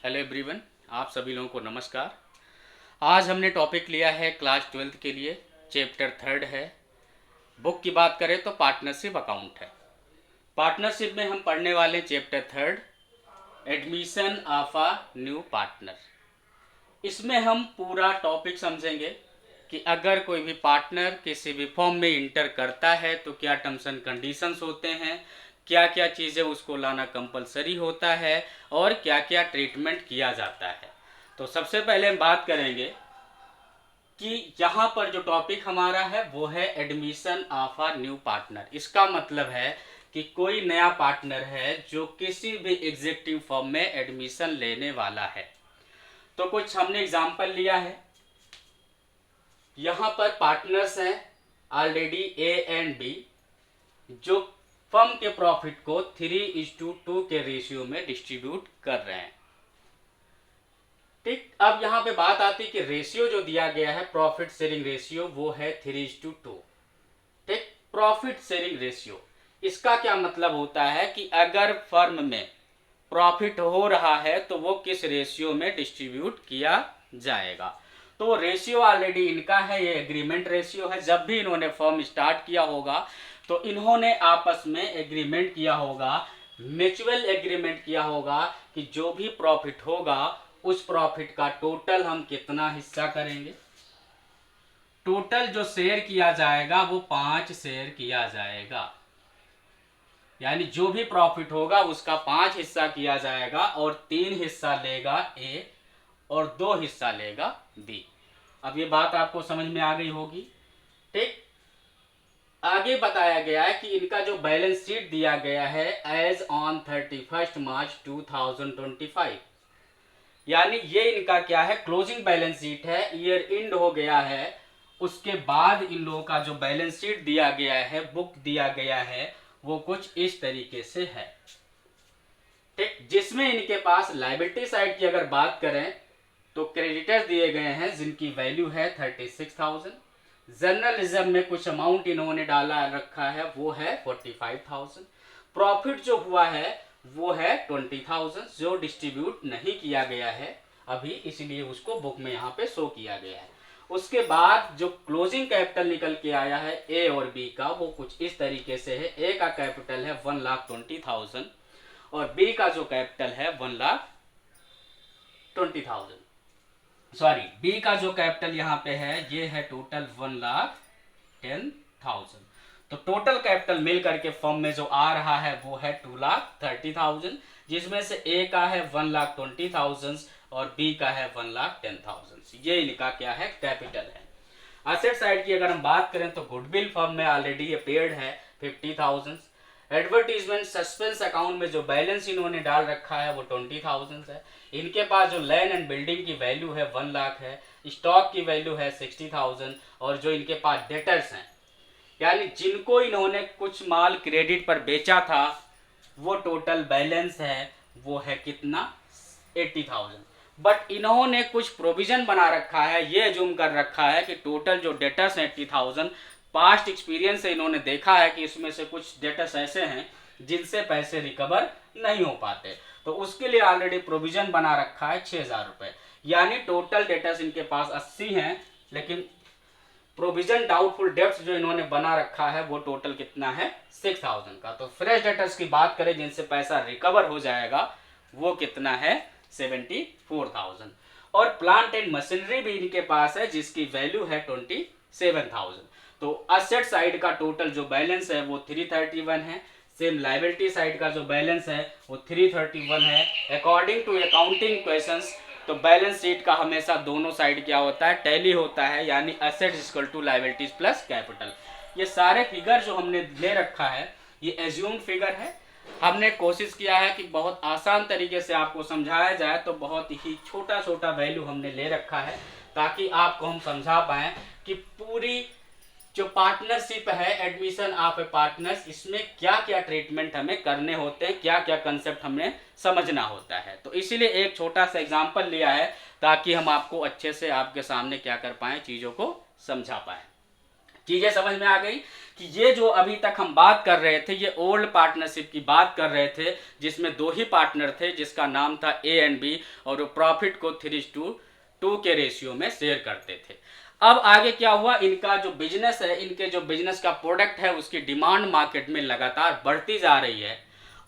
Hello everyone, आप सभी लोगों को नमस्कार। आज हमने टॉपिक लिया है क्लास 12th के लिए, चैप्टर 3 है। बुक की बात करें तो पार्टनरशिप अकाउंट है। पार्टनरशिप में हम पढ़ने वाले chapter 3 admission of a new partner. इसमें हम पूरा टॉपिक समझेंगे कि अगर कोई भी पार्टनर किसी भी फॉर्म में इंटर करता है तो क्या टर्म्स एंड कंडीशंस होते हैं, क्या क्या चीज़ें उसको लाना कंपलसरी होता है और क्या क्या ट्रीटमेंट किया जाता है। तो सबसे पहले हम बात करेंगे कि यहाँ पर जो टॉपिक हमारा है वो है admission of a new partner. इसका मतलब है कि कोई नया पार्टनर है जो किसी भी एग्जीक्यूटिव फर्म में एडमिशन लेने वाला है। तो कुछ हमने एग्जाम्पल लिया है। यहाँ पर पार्टनर्स हैं ऑलरेडी ए एंड बी, जो फर्म के प्रॉफिट को 3:2 के रेशियो में डिस्ट्रीब्यूट कर रहे हैं। ठीक, अब यहाँ पे बात आती है कि रेशियो जो दिया गया है प्रॉफिट शेयरिंग रेशियो वो है 3:2। ठीक, प्रॉफिट शेयरिंग रेशियो इसका क्या मतलब होता है कि अगर फर्म में प्रॉफिट हो रहा है तो वो किस रेशियो में डिस्ट्रीब्यूट किया जाएगा। तो रेशियो ऑलरेडी इनका है, ये एग्रीमेंट रेशियो है। जब भी इन्होंने फर्म स्टार्ट किया होगा तो इन्होंने आपस में एग्रीमेंट किया होगा, म्यूचुअल एग्रीमेंट किया होगा कि जो भी प्रॉफिट होगा उस प्रॉफिट का टोटल हम कितना हिस्सा करेंगे। टोटल जो शेयर किया जाएगा वो 5 शेयर किया जाएगा, यानी जो भी प्रॉफिट होगा उसका 5 हिस्सा किया जाएगा और 3 हिस्सा लेगा ए और 2 हिस्सा लेगा बी। अब ये बात आपको समझ में आ गई होगी। ठीक, आगे बताया गया है कि इनका जो बैलेंस शीट दिया गया है एज ऑन 31 मार्च 2025, यानी ये इनका क्या है, क्लोजिंग बैलेंस शीट है। ईयर एंड हो गया है, उसके बाद इन लोगों का जो बैलेंस शीट दिया गया है, बुक दिया गया है, वो कुछ इस तरीके से है। ठीक, जिसमें इनके पास लायबिलिटी साइड की अगर बात करें तो क्रेडिटर्स दिए गए हैं जिनकी वैल्यू है 36,000। जर्नलिज्म में कुछ अमाउंट इन्होंने डाला रखा है वो है 45,000। प्रॉफिट जो हुआ है वो है 20,000 जो डिस्ट्रीब्यूट नहीं किया गया है अभी, इसलिए उसको बुक में यहाँ पे शो किया गया है। उसके बाद जो क्लोजिंग कैपिटल निकल के आया है ए और बी का वो कुछ इस तरीके से है। ए का कैपिटल है 1,20,000 और बी का जो कैपिटल है 1,20,000। सॉरी, बी का जो कैपिटल यहाँ पे है ये है टोटल 1,10,000। तो टोटल कैपिटल मिल करके फर्म में जो आ रहा है वो है 2,30,000, जिसमें से ए का है 1,20,000 और बी का है 1,10,000। ये इनका क्या है, कैपिटल है। एसेट साइड की अगर हम बात करें तो गुडविल फर्म में ऑलरेडी ये पेड है 50,000। एडवर्टीजमेंट सस्पेंस अकाउंट में जो बैलेंस इन्होंने डाल रखा है वो 20,000 है। इनके पास जो लैंड एंड बिल्डिंग की वैल्यू है 1 लाख है, स्टॉक की वैल्यू है 60,000 और जो इनके पास डेटर्स हैं, यानी जिनको इन्होंने कुछ माल क्रेडिट पर बेचा था, वो टोटल बैलेंस है वो है कितना, 80,000। बट इन्होंने कुछ प्रोविजन बना रखा है, ये एज्यूम कर रखा है कि टोटल जो डेटर्स 80,000, पास्ट एक्सपीरियंस से इन्होंने देखा है कि इसमें से कुछ डेटर्स ऐसे हैं जिनसे पैसे रिकवर नहीं हो पाते, तो उसके लिए ऑलरेडी प्रोविजन बना रखा है 6,000 रुपए। यानी टोटल डेटर्स इनके पास 80 हैं, लेकिन प्रोविजन डाउटफुल डेट्स जो इन्होंने बना रखा है वो टोटल कितना है, 6,000 का। तो फ्रेश डेटर्स की बात करें जिनसे पैसा रिकवर हो जाएगा वो कितना है, 74,000। और प्लांट एंड मशीनरी भी इनके पास है जिसकी वैल्यू है 27,000। तो असेट साइड का टोटल जो बैलेंस है वो 331 है। सेम लायबिलिटी साइड का जो बैलेंस है वो 331 है। अकॉर्डिंग टू अकाउंटिंग क्वेश्चंस तो बैलेंस शीट का हमेशा दोनों साइड क्या होता है, टैली होता है, यानी assets equal to liabilities plus capital. ये सारे फिगर जो हमने ले रखा है ये एज्यूम्ड फिगर है। हमने कोशिश किया है कि बहुत आसान तरीके से आपको समझाया जाए, तो बहुत ही छोटा छोटा वैल्यू हमने ले रखा है ताकि आपको हम समझा पाएं कि पूरी जो पार्टनरशिप है, एडमिशन ऑफ ए पार्टनर्स, इसमें क्या क्या ट्रीटमेंट हमें करने होते हैं, क्या क्या कंसेप्ट हमें समझना होता है। तो इसीलिए एक छोटा सा एग्जांपल लिया है ताकि हम आपको अच्छे से आपके सामने क्या कर पाएं, चीज़ों को समझा पाएं। चीजें समझ में आ गई कि ये जो अभी तक हम बात कर रहे थे ये ओल्ड पार्टनरशिप की बात कर रहे थे, जिसमें 2 ही पार्टनर थे जिसका नाम था ए एंड बी, और वो प्रॉफिट को 3:2 के रेशियो में शेयर करते थे। अब आगे क्या हुआ, इनका जो बिजनेस है, इनके जो बिजनेस का प्रोडक्ट है उसकी डिमांड मार्केट में लगातार बढ़ती जा रही है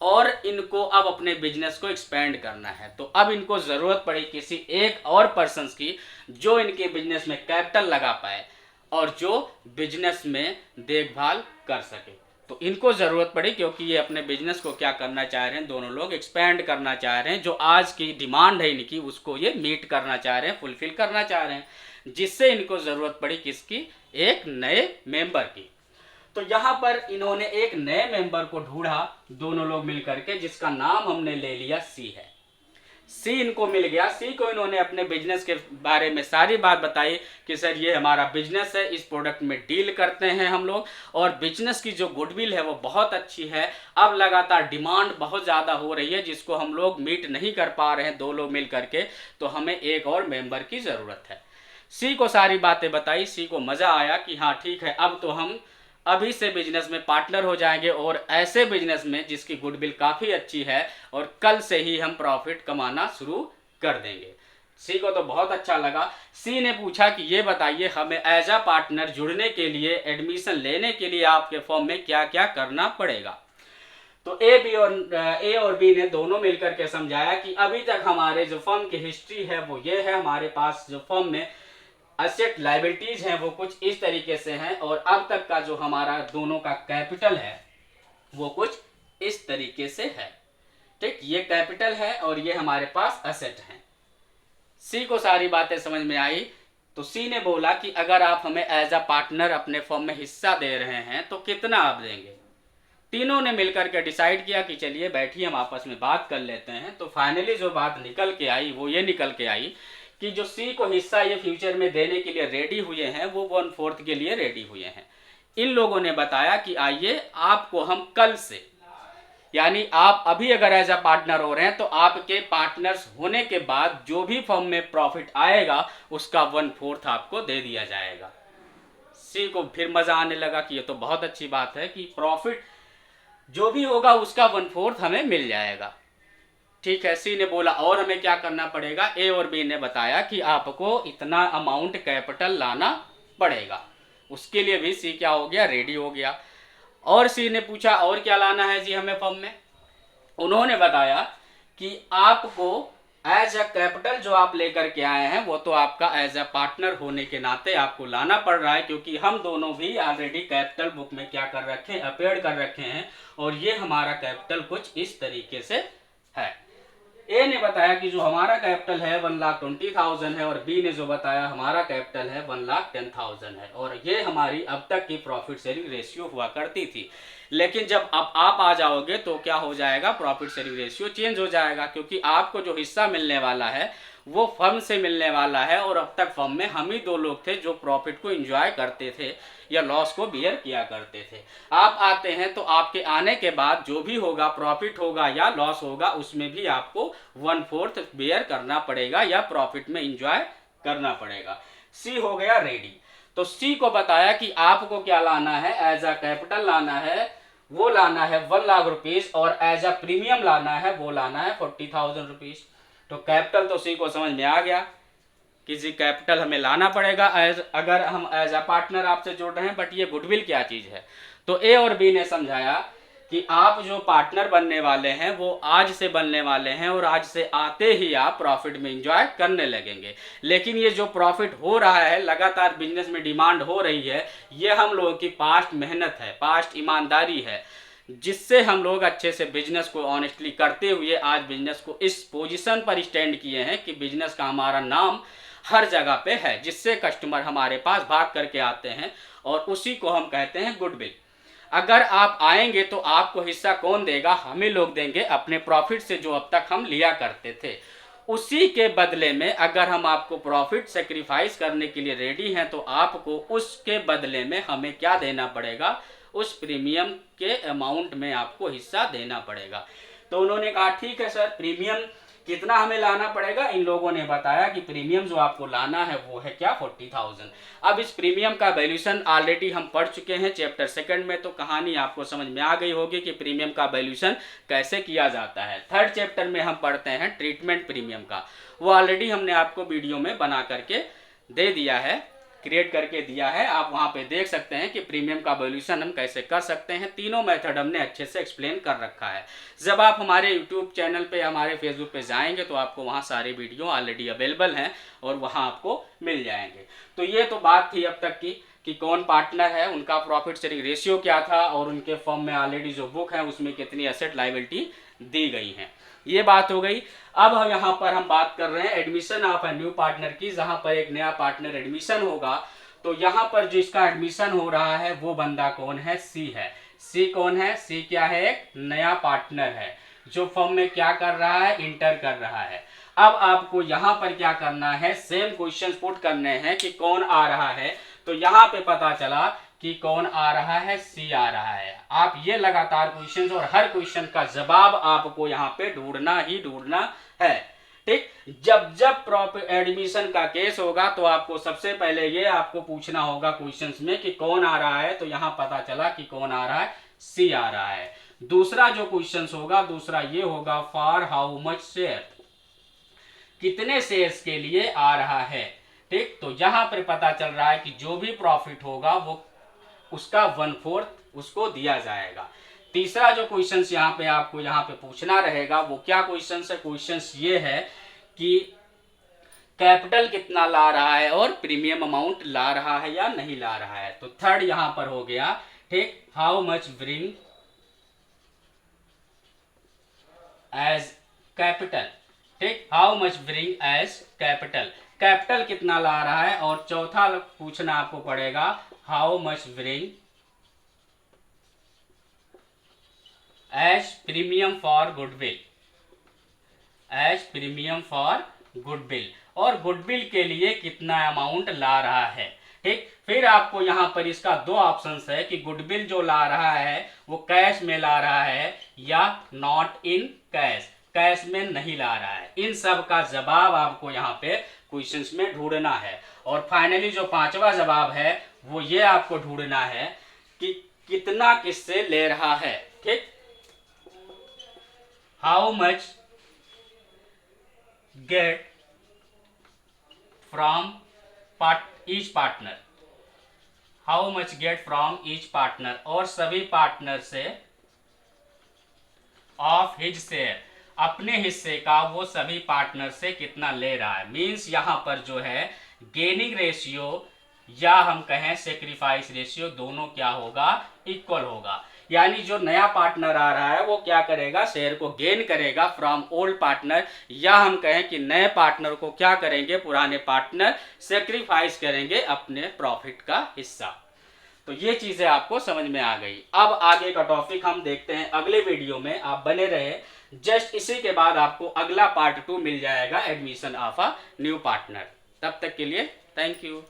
और इनको अब अपने बिजनेस को एक्सपेंड करना है। तो अब इनको ज़रूरत पड़ी किसी एक और पर्सन की जो इनके बिजनेस में कैपिटल लगा पाए और जो बिजनेस में देखभाल कर सके। तो इनको ज़रूरत पड़ी क्योंकि ये अपने बिजनेस को क्या करना चाह रहे हैं, दोनों लोग एक्सपेंड करना चाह रहे हैं। जो आज की डिमांड है इनकी उसको ये मीट करना चाह रहे हैं, फुलफिल करना चाह रहे हैं, जिससे इनको ज़रूरत पड़ी किसकी, एक नए मेंबर की। तो यहाँ पर इन्होंने एक नए मेंबर को ढूंढा दोनों लोग मिलकर के, जिसका नाम हमने ले लिया सी है। सी इनको मिल गया। सी को इन्होंने अपने बिजनेस के बारे में सारी बात बताई कि सर ये हमारा बिजनेस है, इस प्रोडक्ट में डील करते हैं हम लोग और बिजनेस की जो गुडविल है वो बहुत अच्छी है। अब लगातार डिमांड बहुत ज़्यादा हो रही है जिसको हम लोग मीट नहीं कर पा रहे हैं 2 लोग मिल करके, तो हमें एक और मेंबर की ज़रूरत है। सी को सारी बातें बताई। सी को मज़ा आया कि हाँ ठीक है, अब तो हम अभी से बिजनेस में पार्टनर हो जाएंगे और ऐसे बिजनेस में जिसकी गुडविल काफ़ी अच्छी है और कल से ही हम प्रॉफिट कमाना शुरू कर देंगे। सी को तो बहुत अच्छा लगा। सी ने पूछा कि ये बताइए हमें एज अ पार्टनर जुड़ने के लिए, एडमिशन लेने के लिए आपके फॉर्म में क्या क्या करना पड़ेगा। तो ए और बी ने दोनों मिलकर के समझाया कि अभी तक हमारे जो फर्म की हिस्ट्री है वो ये है, हमारे पास जो फर्म में असेट लाइबिलिटीज हैं वो कुछ इस तरीके से हैं और अब तक का जो हमारा दोनों का कैपिटल है वो कुछ इस तरीके से है। ठीक, ये कैपिटल है और ये हमारे पास असेट हैं। सी को सारी बातें समझ में आई। तो सी ने बोला कि अगर आप हमें एज अ पार्टनर अपने फर्म में हिस्सा दे रहे हैं तो कितना आप देंगे। तीनों ने मिलकर के डिसाइड किया कि चलिए बैठिए हम आपस में बात कर लेते हैं। तो फाइनली जो बात निकल के आई वो ये निकल के आई कि जो सी को हिस्सा ये फ्यूचर में देने के लिए रेडी हुए हैं वो 1/4 के लिए रेडी हुए हैं। इन लोगों ने बताया कि आइए आपको हम कल से, यानी आप अभी अगर एज अ पार्टनर हो रहे हैं तो आपके पार्टनर्स होने के बाद जो भी फर्म में प्रॉफिट आएगा उसका 1/4 आपको दे दिया जाएगा। सी को फिर मजा आने लगा कि ये तो बहुत अच्छी बात है कि प्रॉफिट जो भी होगा उसका 1/4 हमें मिल जाएगा। ठीक है, सी ने बोला और हमें क्या करना पड़ेगा। ए और बी ने बताया कि आपको इतना अमाउंट कैपिटल लाना पड़ेगा। उसके लिए भी सी क्या हो गया, रेडी हो गया। और सी ने पूछा और क्या लाना है जी हमें फर्म में। उन्होंने बताया कि आपको एज अ कैपिटल जो आप लेकर के आए हैं वो तो आपका एज अ पार्टनर होने के नाते आपको लाना पड़ रहा है, क्योंकि हम दोनों भी ऑलरेडी कैपिटल बुक में क्या कर रखे हैं, अपीयर कर रखे हैं और ये हमारा कैपिटल कुछ इस तरीके से है। ए ने बताया कि जो हमारा कैपिटल है 1,20,000 है और बी ने जो बताया हमारा कैपिटल है 1,10,000 है और ये हमारी अब तक की प्रॉफिट शेयरिंग रेशियो हुआ करती थी। लेकिन जब अब आप आ जाओगे तो क्या हो जाएगा, प्रॉफिट शेयरिंग रेशियो चेंज हो जाएगा, क्योंकि आपको जो हिस्सा मिलने वाला है वो फर्म से मिलने वाला है और अब तक फर्म में हम ही 2 लोग थे जो प्रॉफिट को एंजॉय करते थे या लॉस को बियर किया करते थे। आप आते हैं तो आपके आने के बाद जो भी होगा, प्रॉफिट होगा या लॉस होगा, उसमें भी आपको 1/4 बियर करना पड़ेगा या प्रॉफिट में एंजॉय करना पड़ेगा। सी हो गया रेडी। तो सी को बताया कि आपको क्या लाना है, एज अ कैपिटल लाना है, वो लाना है 1 लाख रुपीज और एज अ प्रीमियम लाना है वो लाना है 40,000 रुपीज। तो कैपिटल तो सी को समझ में आ गया कि जी कैपिटल हमें लाना पड़ेगा अगर हम एज अ पार्टनर आपसे जुड़ रहे हैं। बट ये गुडविल क्या चीज़ है। तो ए और बी ने समझाया कि आप जो पार्टनर बनने वाले हैं वो आज से बनने वाले हैं और आज से आते ही आप प्रॉफिट में एंजॉय करने लगेंगे। लेकिन ये जो प्रॉफिट हो रहा है, लगातार बिजनेस में डिमांड हो रही है, ये हम लोगों की पास्ट मेहनत है, पास्ट ईमानदारी है, जिससे हम लोग अच्छे से बिजनेस को ऑनेस्टली करते हुए आज बिजनेस को इस पोजीशन पर स्टैंड किए हैं कि बिजनेस का हमारा नाम हर जगह पे है, जिससे कस्टमर हमारे पास भाग करके आते हैं और उसी को हम कहते हैं गुडविल। अगर आप आएंगे तो आपको हिस्सा कौन देगा, हमें लोग देंगे अपने प्रॉफिट से जो अब तक हम लिया करते थे। उसी के बदले में अगर हम आपको प्रॉफिट सेक्रीफाइस करने के लिए रेडी हैं तो आपको उसके बदले में हमें क्या देना पड़ेगा, उस प्रीमियम के अमाउंट में आपको हिस्सा देना पड़ेगा। तो उन्होंने कहा ठीक है सर, प्रीमियम कितना हमें लाना पड़ेगा, इन लोगों ने बताया कि प्रीमियम जो आपको लाना है वो है क्या 40,000। अब इस प्रीमियम का वैल्यूएशन ऑलरेडी हम पढ़ चुके हैं चैप्टर सेकंड में, तो कहानी आपको समझ में आ गई होगी कि प्रीमियम का वैल्यूएशन कैसे किया जाता है। थर्ड चैप्टर में हम पढ़ते हैं ट्रीटमेंट प्रीमियम का, वो ऑलरेडी हमने आपको वीडियो में बना करके दे दिया है, क्रिएट करके दिया है, आप वहां पे देख सकते हैं कि प्रीमियम का वैल्यूएशन हम कैसे कर सकते हैं। तीनों मेथड हमने अच्छे से एक्सप्लेन कर रखा है। जब आप हमारे यूट्यूब चैनल पे, हमारे फेसबुक पे जाएंगे तो आपको वहां सारे वीडियो ऑलरेडी अवेलेबल हैं और वहां आपको मिल जाएंगे। तो ये तो बात थी अब तक की कि कौन पार्टनर है, उनका प्रॉफिट शेयरिंग रेशियो क्या था और उनके फर्म में ऑलरेडी जो बुक है उसमें कितनी एसेट लायबिलिटी दी गई है, ये बात हो गई। अब हम यहाँ पर हम बात कर रहे हैं admission of a new partner की। जहां पर एक नया पार्टनर एडमिशन होगा तो यहाँ पर जिसका एडमिशन हो रहा है वो बंदा कौन है, सी है। सी कौन है, सी क्या है, एक नया पार्टनर है जो फर्म में क्या कर रहा है, इंटर कर रहा है। अब आपको यहाँ पर क्या करना है, सेम क्वेश्चन पुट करने हैं कि कौन आ रहा है। तो यहाँ पे पता चला कि कौन आ रहा है, सी आ रहा है। आप ये लगातार क्वेश्चन और हर क्वेश्चन का जवाब आपको यहाँ पे ढूंढना ही ढूंढना है, ठीक। जब जब प्रॉपर एडमिशन का केस होगा तो आपको सबसे पहले ये आपको पूछना होगा क्वेश्चंस में कि कौन आ रहा है। तो यहाँ पता चला कि कौन आ रहा है, सी आ रहा है। दूसरा जो क्वेश्चंस होगा, दूसरा ये होगा फॉर हाउ मच शेयर, कितने शेयर्स के लिए आ रहा है, ठीक। तो यहाँ पर पता चल रहा है कि जो भी प्रॉफिट होगा वो उसका 1/4 उसको दिया जाएगा। तीसरा जो क्वेश्चन यहाँ पे आपको यहाँ पे पूछना रहेगा वो क्या क्वेश्चन है, क्वेश्चन ये है कि कैपिटल कितना ला रहा है और प्रीमियम अमाउंट ला रहा है या नहीं ला रहा है। तो थर्ड यहाँ पर हो गया, ठीक, how much bring as capital, ठीक, how much bring as capital, capital कितना ला रहा है। और चौथा पूछना आपको पड़ेगा how much bring as premium for goodwill, as premium for goodwill, और गुडविल के लिए कितना अमाउंट ला रहा है, ठीक। फिर आपको यहाँ पर इसका दो ऑप्शंस है कि गुडविल जो ला रहा है वो कैश में ला रहा है या नॉट इन कैश, कैश में नहीं ला रहा है। इन सब का जवाब आपको यहाँ पे क्वेश्चंस में ढूंढना है। और फाइनली जो पांचवा जवाब है वो ये आपको ढूंढना है कि कितना किससे ले रहा है, ठीक। How much get from each partner, how much get from each partner, और सभी पार्टनर से ऑफ हिज शेयर, अपने हिस्से का वो सभी पार्टनर से कितना ले रहा है। मींस यहाँ पर जो है गेनिंग रेशियो या हम कहें सेक्रीफाइस रेशियो दोनों क्या होगा, इक्वल होगा। यानी जो नया पार्टनर आ रहा है वो क्या करेगा, शेयर को गेन करेगा फ्रॉम ओल्ड पार्टनर, या हम कहें कि नए पार्टनर को क्या करेंगे, पुराने पार्टनर सेक्रीफाइस करेंगे अपने प्रॉफिट का हिस्सा। तो ये चीजें आपको समझ में आ गई। अब आगे का टॉपिक हम देखते हैं अगले वीडियो में, आप बने रहे। जस्ट इसी के बाद आपको अगला पार्ट 2 मिल जाएगा, admission of a new partner. तब तक के लिए थैंक यू।